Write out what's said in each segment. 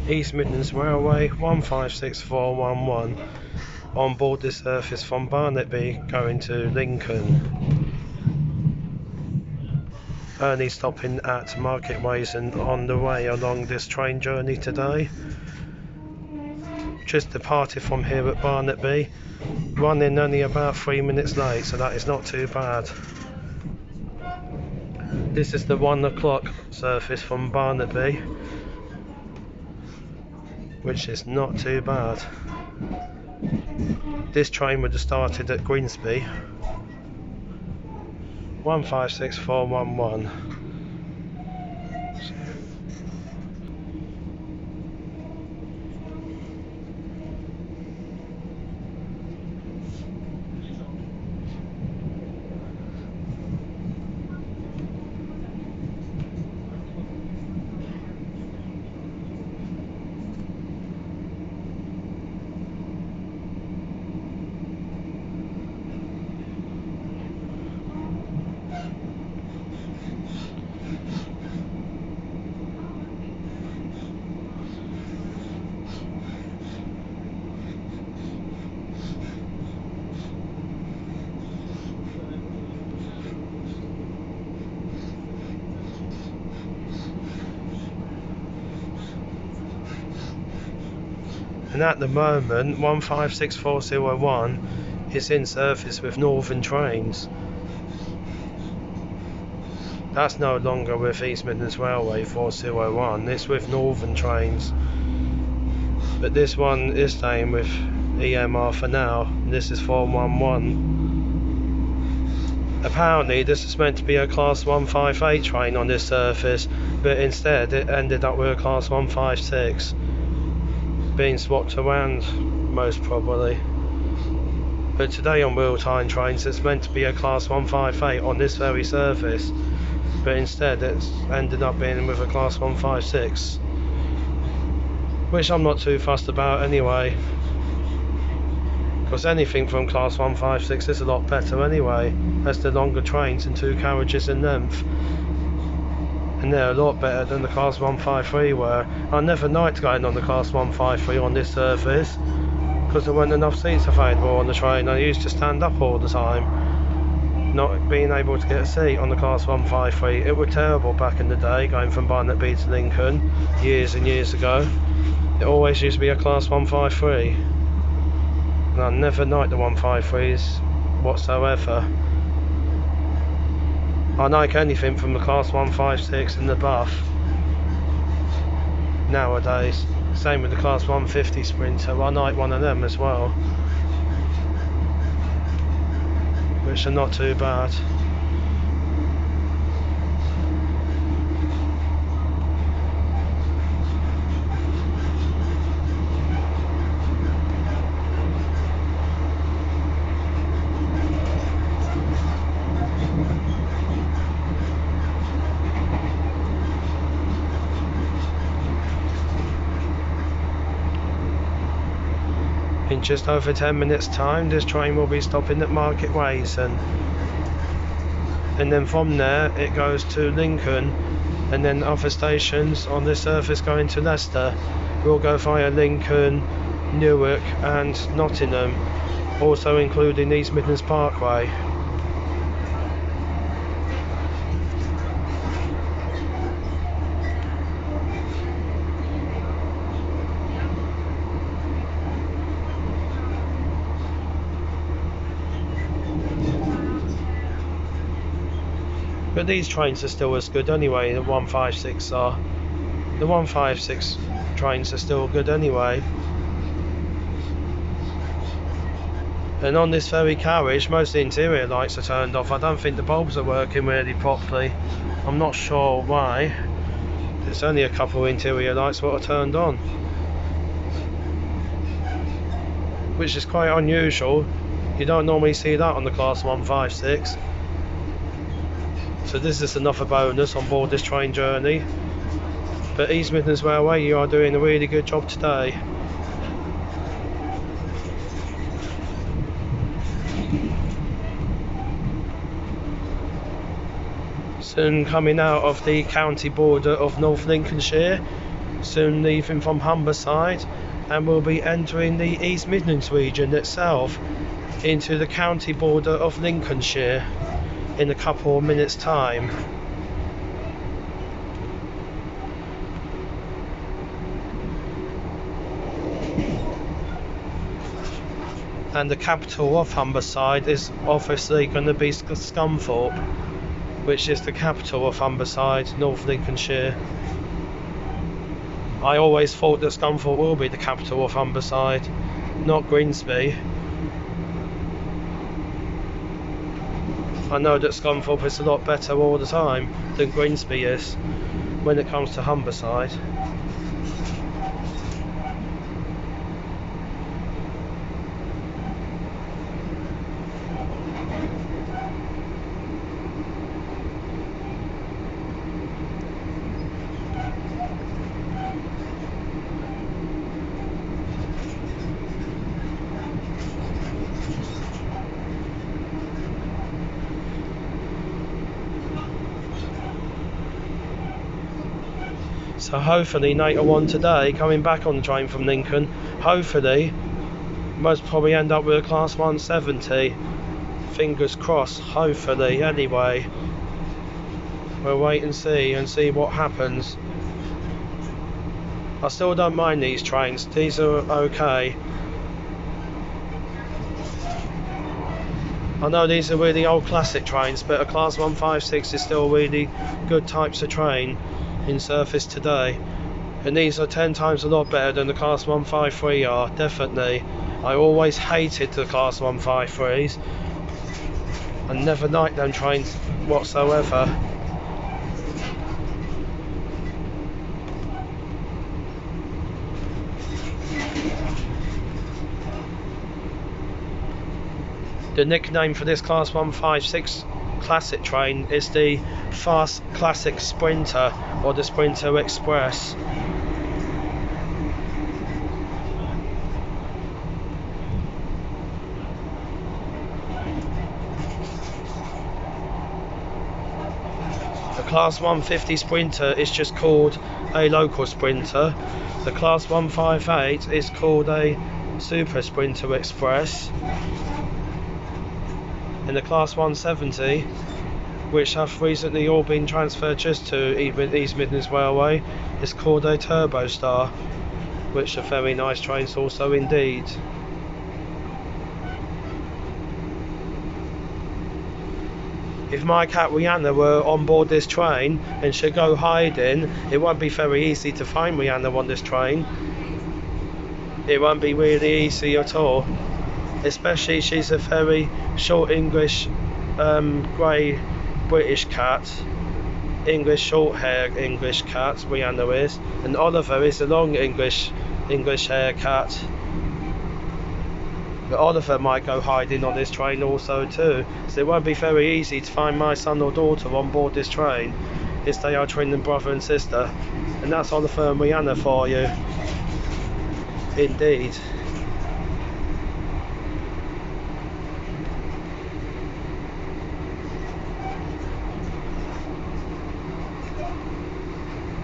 East Midlands Railway 156411 on board this service from Barnetby going to Lincoln. Only stopping at Market Ways and on the way along this train journey today. Just departed from here at Barnetby, running only about 3 minutes late, so that is not too bad. This is the 1 o'clock service from Barnetby, which is not too bad. This train would have started at Grimsby. 156411. And at the moment 156401 is in service with Northern Trains. That's no longer with East Midlands Railway 4001, it's with Northern Trains. But this one is staying with EMR for now, and this is 411. Apparently this is meant to be a Class 158 train on this service, but instead it ended up with a Class 156. Being swapped around most probably. But today on real-time trains it's meant to be a Class 158 on this very service, but instead it's ended up being with a Class 156, which I'm not too fussed about anyway, because anything from Class 156 is a lot better anyway, as the longer trains and 2 carriages in length. And they're a lot better than the Class 153 were. I never liked going on the Class 153 on this service, because there weren't enough seats available on the train. I used to stand up all the time, not being able to get a seat on the Class 153. It was terrible back in the day, going from Barnetby to Lincoln, years and years ago. It always used to be a Class 153. And I never liked the 153s whatsoever. I like anything from the Class 156 and above nowadays. Same with the Class 150 Sprinter, I like one of them as well, which are not too bad. In just over 10 minutes time this train will be stopping at Market Ways, and then from there it goes to Lincoln, and then other stations on this service going to Leicester will go via Lincoln, Newark and Nottingham, also including East Midlands Parkway. But these trains are still as good anyway, the 156 are. The 156 trains are still good anyway. And on this very carriage, most of the interior lights are turned off. I don't think the bulbs are working really properly. I'm not sure why. There's only a couple of interior lights that are turned on, which is quite unusual. You don't normally see that on the Class 156. So this is another bonus on board this train journey. But East Midlands Railway, you are doing a really good job today. Soon coming out of the county border of North Lincolnshire, soon leaving from Humberside, and will be entering the East Midlands region itself into the county border of Lincolnshire in a couple of minutes' time. And the capital of Humberside is obviously going to be Scunthorpe, which is the capital of Humberside, North Lincolnshire. I always thought that Scunthorpe will be the capital of Humberside, not Grimsby. I know that Scunthorpe is a lot better all the time than Grimsby is when it comes to Humberside. So hopefully later on today, coming back on the train from Lincoln, hopefully most probably end up with a class 170. Fingers crossed, hopefully. Anyway, we'll wait and see what happens. I still don't mind these trains, these are okay. I know these are really old classic trains, but a class 156 is still really good types of train in service today, and these are 10 times a lot better than the class 153 are, definitely. I always hated the class 153s and never liked them trains whatsoever. The nickname for this class 156 classic train is the Fast Classic Sprinter or the Sprinter Express. The class 150 Sprinter is just called a local Sprinter. The class 158 is called a Super Sprinter Express. And the class 170, which have recently all been transferred just to East Midlands Railway, is called a Turbo Star, which are very nice trains also indeed. If my cat Rihanna were on board this train and should go hiding, it won't be very easy to find Rihanna on this train. It won't be really easy at all. Especially she's a very short English grey British cat, English short hair English cat, Rihanna is, and Oliver is a long English hair cat. But Oliver might go hiding on this train also too, so it won't be very easy to find my son or daughter on board this train, as they are twin and brother and sister. And that's Oliver and Rihanna for you, indeed.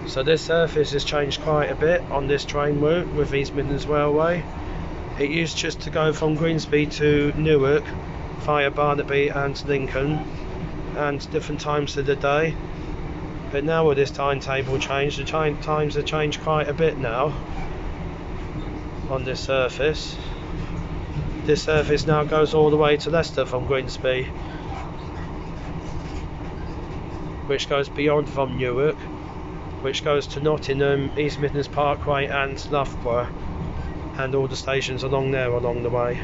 So this surface has changed quite a bit on this train route with East Midlands Railway. It used just to go from Grimsby to Newark via Barnetby and Lincoln, and different times of the day. But now with this timetable change, the times have changed quite a bit now on this surface. This surface now goes all the way to Leicester from Grimsby, which goes beyond from Newark, which goes to Nottingham, East Midlands Parkway and Loughborough, and all the stations along there along the way.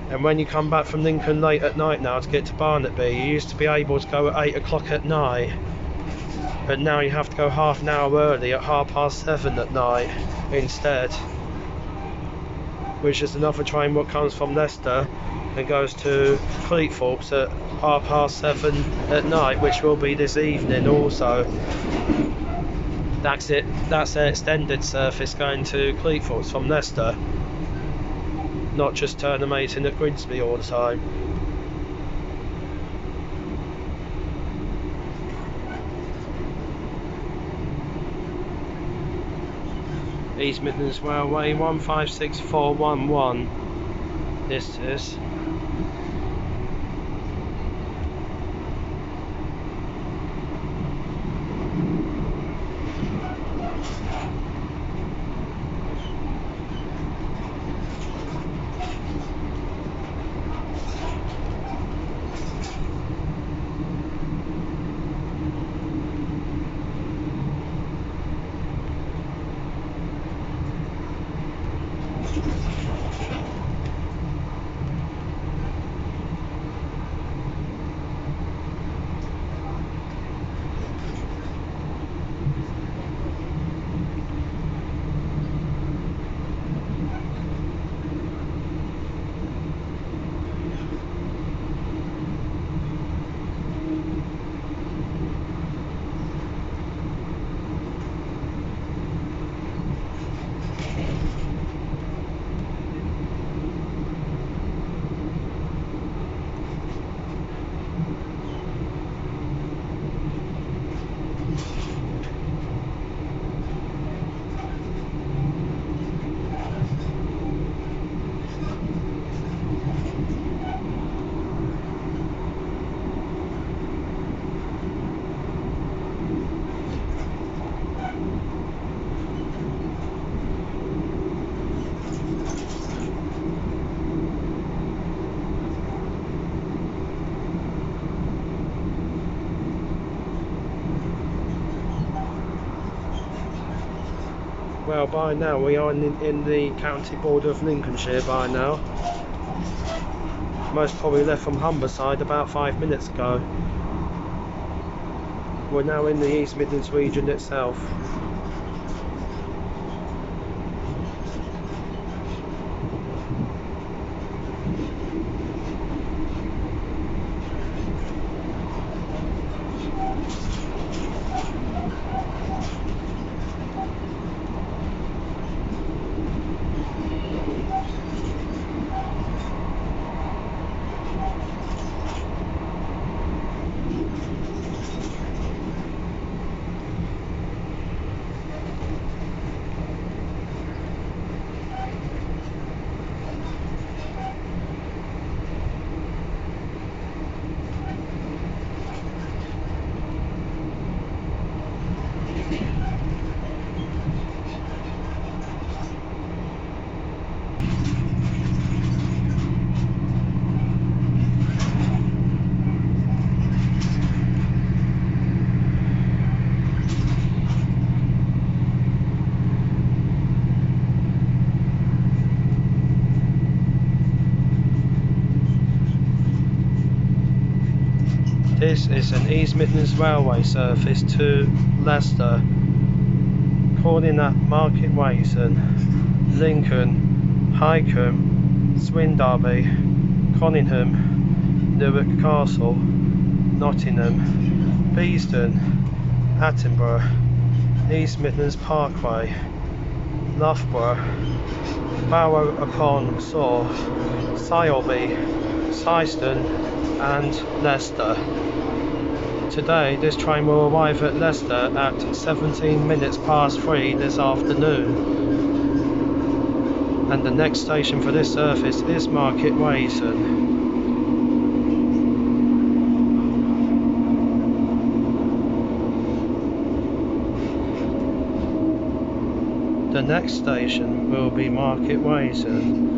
And when you come back from Lincoln late at night now to get to Barnetby, you used to be able to go at 8 o'clock at night, but now you have to go half an hour early at 7:30 at night instead, which is another train what comes from Leicester and goes to Cleethorpes at 7:30 at night, which will be this evening also. That's it, that's an extended service going to Cleethorpes from Leicester, not just terminating at Grimsby all the time. East Midlands Railway 156411. This is. Well, by now we are in the county border of Lincolnshire by now. Most probably left from Humberside about 5 minutes ago. We're now in the East Midlands region itself. This is an East Midlands Railway service to Leicester, calling at Market Weighton, Lincoln, Highcombe, Swindarby, Conyngham, Newark Castle, Nottingham, Beeston, Attenborough, East Midlands Parkway, Loughborough, Barrow upon Soar, Sileby, Syston and Leicester. Today this train will arrive at Leicester at 17 minutes past 3 this afternoon, and the next station for this service is Market Weighton. The next station will be Market Weighton.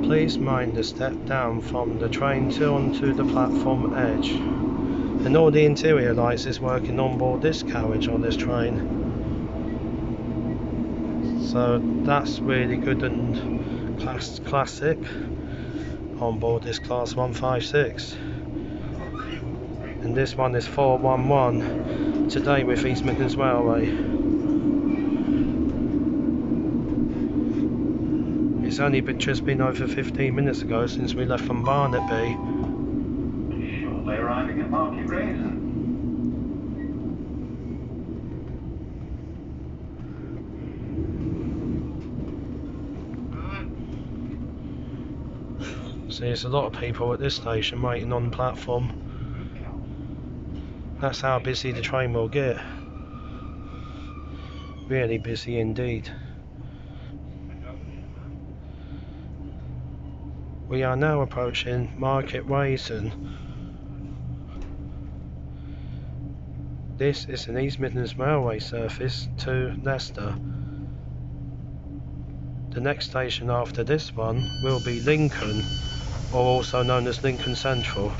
Please mind the step down from the train onto the platform edge. And all the interior lights is working on board this carriage on this train. So that's really good and classic on board this class 156. And this one is 411 today with East Midlands Railway. It's only just been over 15 minutes ago since we left from Barnetby. Shortly arriving at Market Weighton. See, there's a lot of people at this station waiting on the platform. That's how busy the train will get. Really busy indeed. We are now approaching Market Rasen. This is an East Midlands Railway service to Leicester. The next station after this one will be Lincoln, or also known as Lincoln Central.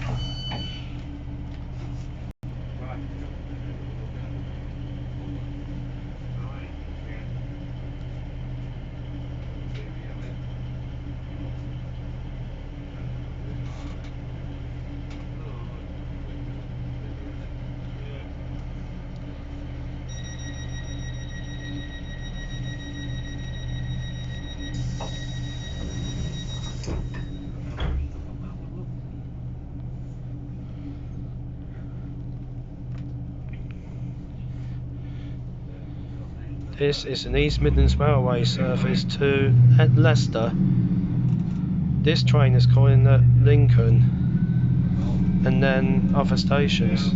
This is an East Midlands Railway service to Leicester. This train is calling at Lincoln and then other stations.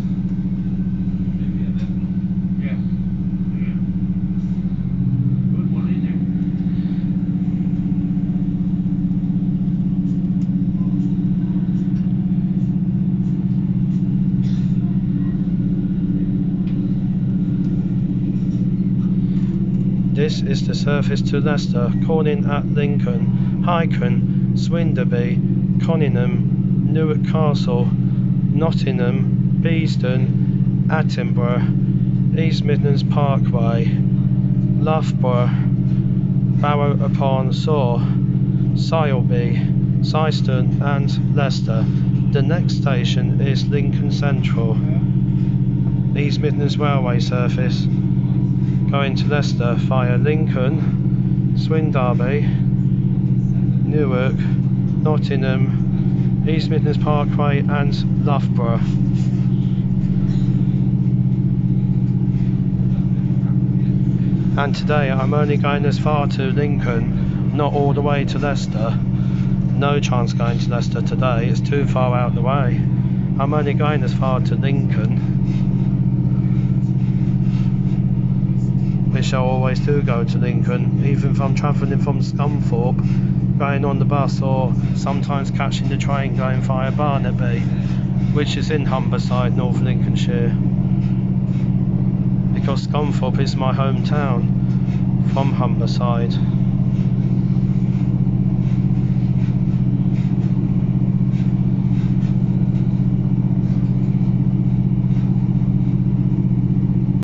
This is the service to Leicester, calling at Lincoln, Hyken, Swinderby, Conningham, Newark Castle, Nottingham, Beeston, Attenborough, East Midlands Parkway, Loughborough, Barrow upon Soar, Sileby, Syston and Leicester. The next station is Lincoln Central. East Midlands Railway service going to Leicester via Lincoln, Swinderby, Newark, Nottingham, East Midlands Parkway and Loughborough. And today I'm only going as far to Lincoln, not all the way to Leicester. No chance going to Leicester today, it's too far out the way. I'm only going as far to Lincoln, which I always do go to Lincoln, even if I'm travelling from Scunthorpe, going on the bus, or sometimes catching the train going via Barnetby, which is in Humberside, North Lincolnshire, because Scunthorpe is my hometown from Humberside.